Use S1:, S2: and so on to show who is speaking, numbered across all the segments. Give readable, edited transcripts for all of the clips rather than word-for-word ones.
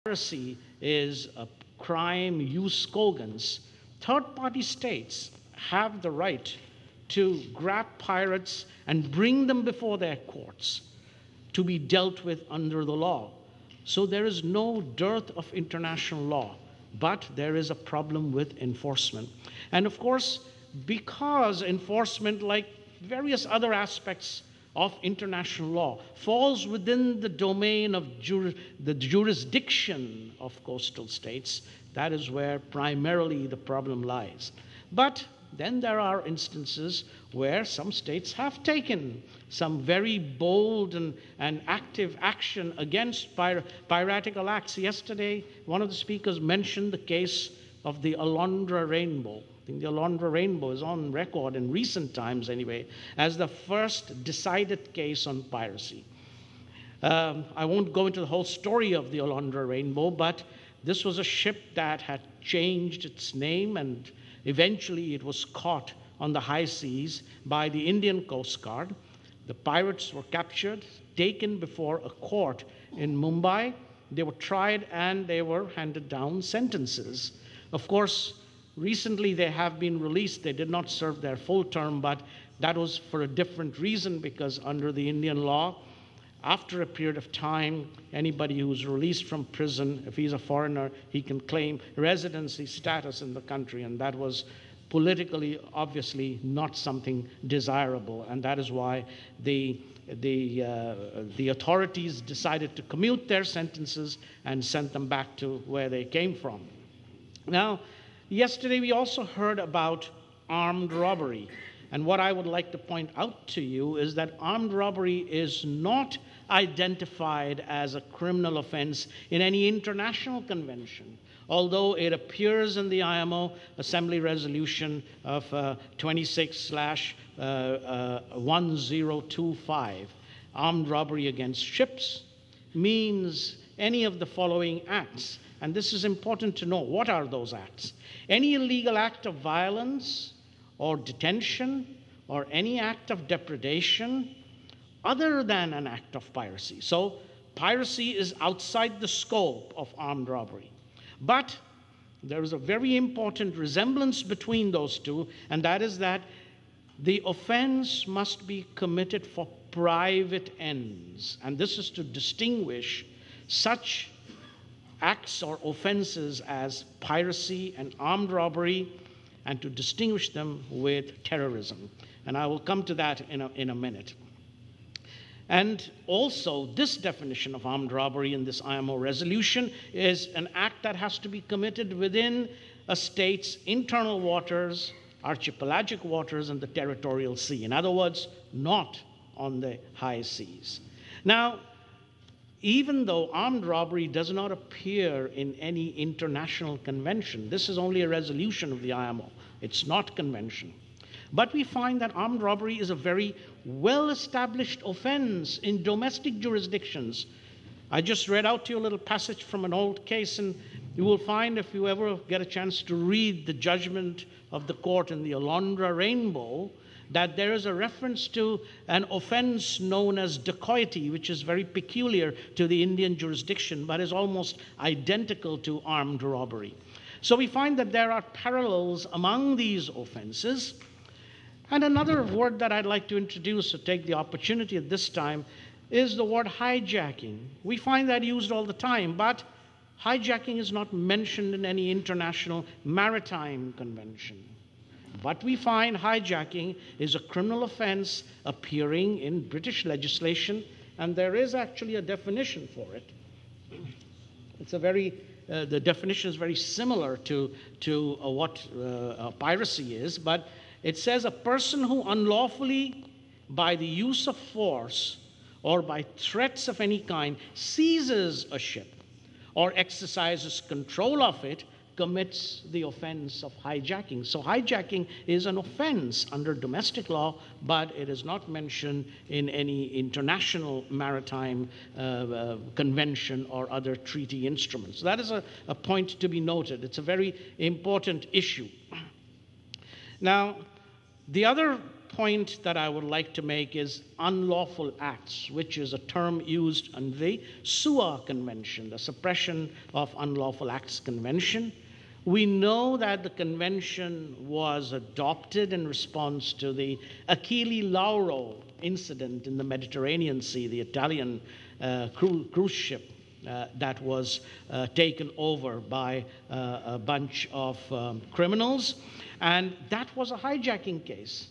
S1: piracy is a crime jus cogens, third-party states have the right to grab pirates and bring them before their courts to be dealt with under the law. So there is no dearth of international law, but there is a problem with enforcement. And of course, because enforcement, like various other aspects of international law, falls within the domain of the jurisdiction of coastal states, that is where primarily the problem lies. But then there are instances where some states have taken some very bold and active action against piratical acts. Yesterday, one of the speakers mentioned the case of the Alondra Rainbow. I think the Alondra Rainbow is on record in recent times anyway as the first decided case on piracy. I won't go into the whole story of the Alondra Rainbow, but this was a ship that had changed its name, and eventually it was caught on the high seas by the Indian Coast Guard. The pirates were captured, taken before a court in Mumbai. They were tried and they were handed down sentences. Of course, recently they have been released. They did not serve their full term, but that was for a different reason, because under the Indian law, after a period of time, anybody who's released from prison, if he's a foreigner, he can claim residency status in the country, and that was politically, obviously, not something desirable, and that is why the authorities decided to commute their sentences and sent them back to where they came from. Now, yesterday we also heard about armed robbery, and what I would like to point out to you is that armed robbery is not identified as a criminal offense in any international convention, although it appears in the IMO Assembly Resolution of 26/1025. Armed robbery against ships means any of the following acts, and this is important to know. What are those acts? Any illegal act of violence or detention or any act of depredation other than an act of piracy. So piracy is outside the scope of armed robbery. But there is a very important resemblance between those two, and that is that the offense must be committed for private ends. And this is to distinguish such acts or offenses as piracy and armed robbery, and to distinguish them with terrorism. And I will come to that in a minute. And also, this definition of armed robbery in this IMO resolution is an act that has to be committed within a state's internal waters, archipelagic waters, and the territorial sea. In other words, not on the high seas. Now, even though armed robbery does not appear in any international convention, this is only a resolution of the IMO. It's not convention. But we find that armed robbery is a very well-established offense in domestic jurisdictions. I just read out to you a little passage from an old case, and you will find, if you ever get a chance to read the judgment of the court in the Alondra Rainbow, that there is a reference to an offense known as dacoity, which is very peculiar to the Indian jurisdiction, but is almost identical to armed robbery. So we find that there are parallels among these offenses. And another word that I'd like to introduce, to take the opportunity at this time, is the word hijacking. We find that used all the time, but hijacking is not mentioned in any international maritime convention. But we find hijacking is a criminal offense appearing in British legislation, and there is actually a definition for it. It's the definition is very similar to what piracy is, but it says a person who unlawfully, by the use of force or by threats of any kind, seizes a ship or exercises control of it, commits the offense of hijacking. So hijacking is an offense under domestic law, but it is not mentioned in any international maritime convention or other treaty instruments. That is a point to be noted. It's a very important issue. Now, the other point that I would like to make is unlawful acts, which is a term used under the SUA Convention, the Suppression of Unlawful Acts Convention. We know that the convention was adopted in response to the Achille Lauro incident in the Mediterranean Sea, the Italian cruise ship that was taken over by a bunch of criminals. And that was a hijacking case.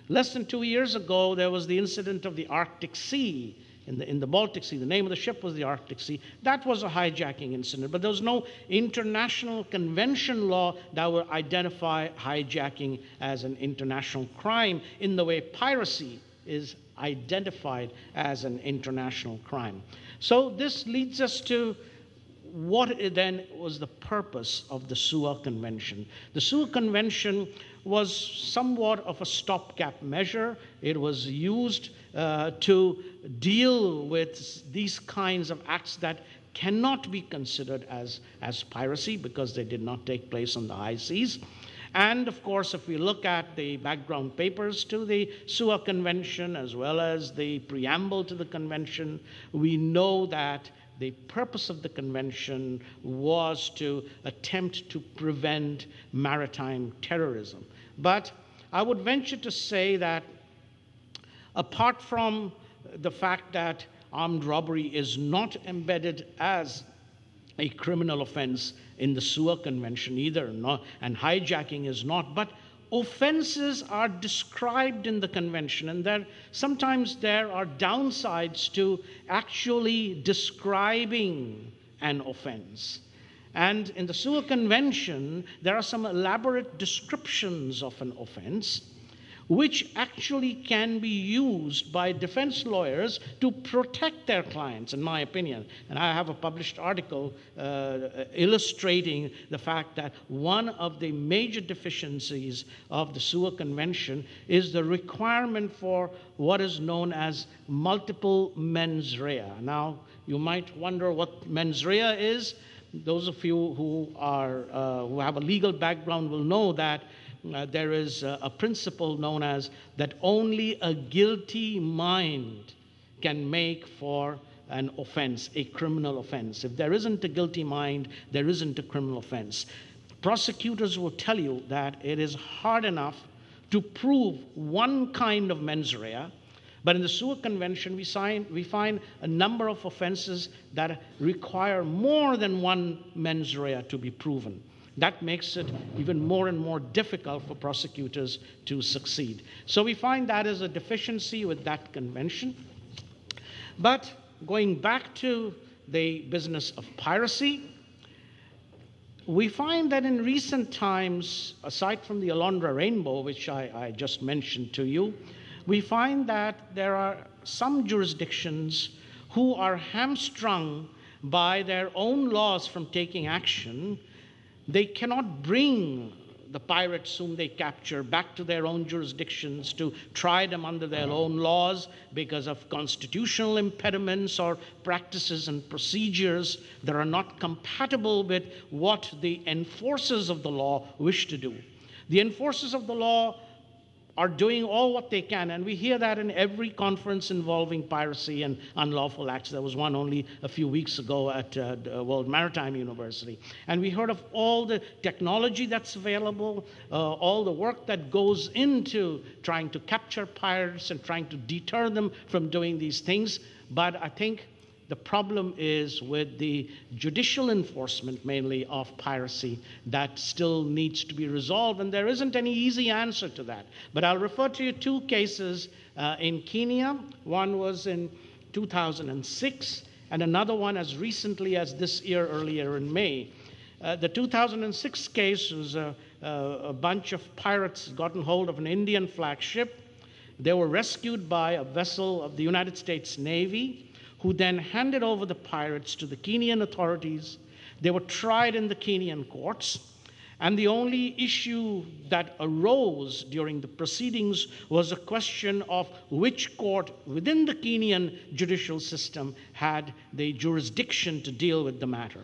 S1: Less than 2 years ago, there was the incident of the Arctic Sea, in the Baltic Sea. The name of the ship was the Arctic Sea. That was a hijacking incident, but there was no international convention law that would identify hijacking as an international crime in the way piracy is identified as an international crime. So this leads us to what then was the purpose of the SUA Convention. The SUA Convention was somewhat of a stopgap measure. It was used to deal with these kinds of acts that cannot be considered as piracy because they did not take place on the high seas. And of course, if we look at the background papers to the SUA Convention as well as the preamble to the convention, we know that the purpose of the convention was to attempt to prevent maritime terrorism. But I would venture to say that apart from the fact that armed robbery is not embedded as a criminal offense in the SUA Convention either, and hijacking is not, but offenses are described in the convention, and sometimes there are downsides to actually describing an offense. And in the SUA Convention, there are some elaborate descriptions of an offense which actually can be used by defense lawyers to protect their clients, in my opinion. And I have a published article illustrating the fact that one of the major deficiencies of the SUA Convention is the requirement for what is known as multiple mens rea. Now, you might wonder what mens rea is. Those of you who have a legal background will know that there is a principle known as that only a guilty mind can make for an offense, a criminal offense. If there isn't a guilty mind, there isn't a criminal offense. Prosecutors will tell you that it is hard enough to prove one kind of mens rea, but in the SUA Convention, we find a number of offenses that require more than one mens rea to be proven. That makes it even more and more difficult for prosecutors to succeed. So we find that as a deficiency with that convention. But going back to the business of piracy, we find that in recent times, aside from the Alondra Rainbow, which I just mentioned to you, we find that there are some jurisdictions who are hamstrung by their own laws from taking action. They cannot bring the pirates whom they capture back to their own jurisdictions to try them under their own laws because of constitutional impediments or practices and procedures that are not compatible with what the enforcers of the law wish to do. The enforcers of the law are doing all what they can, and we hear that in every conference involving piracy and unlawful acts. There was one only a few weeks ago at World Maritime University. And we heard of all the technology that's available, all the work that goes into trying to capture pirates and trying to deter them from doing these things. But I think the problem is with the judicial enforcement, mainly, of piracy that still needs to be resolved, and there isn't any easy answer to that. But I'll refer to you two cases in Kenya. One was in 2006, and another one as recently as this year, earlier in May. The 2006 case was a bunch of pirates gotten hold of an Indian flag ship. They were rescued by a vessel of the United States Navy, who then handed over the pirates to the Kenyan authorities. They were tried in the Kenyan courts, and the only issue that arose during the proceedings was a question of which court within the Kenyan judicial system had the jurisdiction to deal with the matter.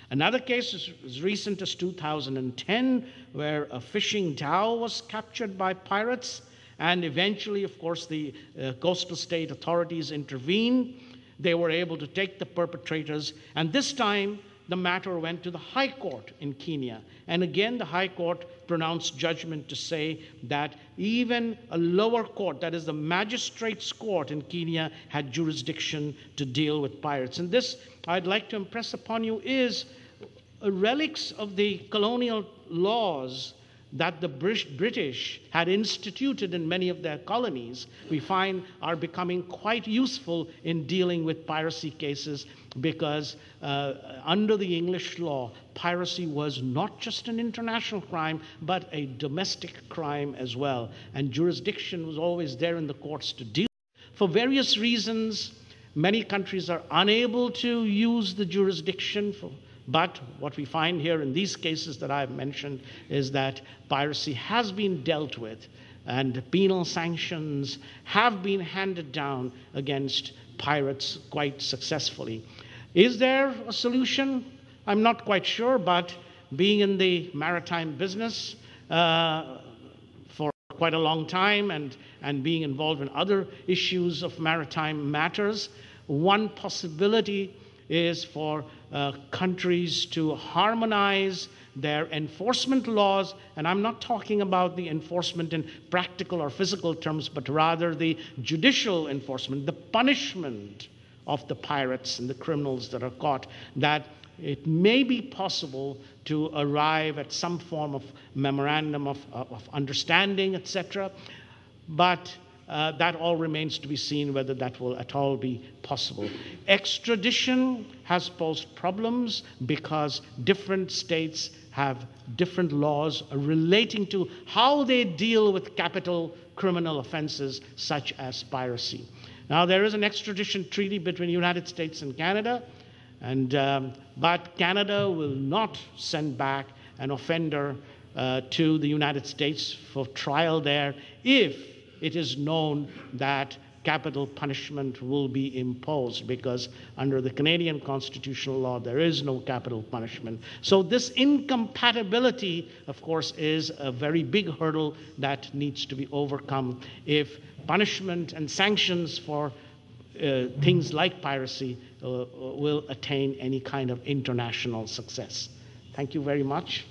S1: Another case is as recent as 2010, where a fishing dhow was captured by pirates, And eventually, of course, the coastal state authorities intervened. They were able to take the perpetrators, and this time the matter went to the High Court in Kenya. And again, the High Court pronounced judgment to say that even a lower court, that is the magistrate's court in Kenya, had jurisdiction to deal with pirates. And this, I'd like to impress upon you, is relics of the colonial laws that the British had instituted in many of their colonies, we find are becoming quite useful in dealing with piracy cases, because under the English law, piracy was not just an international crime, but a domestic crime as well. And jurisdiction was always there in the courts to deal. For various reasons, many countries are unable to use the jurisdiction but what we find here in these cases that I've mentioned is that piracy has been dealt with, and penal sanctions have been handed down against pirates quite successfully. Is there a solution? I'm not quite sure, but being in the maritime business for quite a long time and being involved in other issues of maritime matters, one possibility is for countries to harmonize their enforcement laws, and I'm not talking about the enforcement in practical or physical terms, but rather the judicial enforcement, the punishment of the pirates and the criminals that are caught, that it may be possible to arrive at some form of memorandum of understanding, etc. But that all remains to be seen whether that will at all be possible. Extradition has posed problems because different states have different laws relating to how they deal with capital criminal offenses such as piracy. Now, there is an extradition treaty between the United States and Canada, but Canada will not send back an offender to the United States for trial there if it is known that capital punishment will be imposed, because under the Canadian constitutional law, there is no capital punishment. So this incompatibility, of course, is a very big hurdle that needs to be overcome if punishment and sanctions for things like piracy will attain any kind of international success. Thank you very much.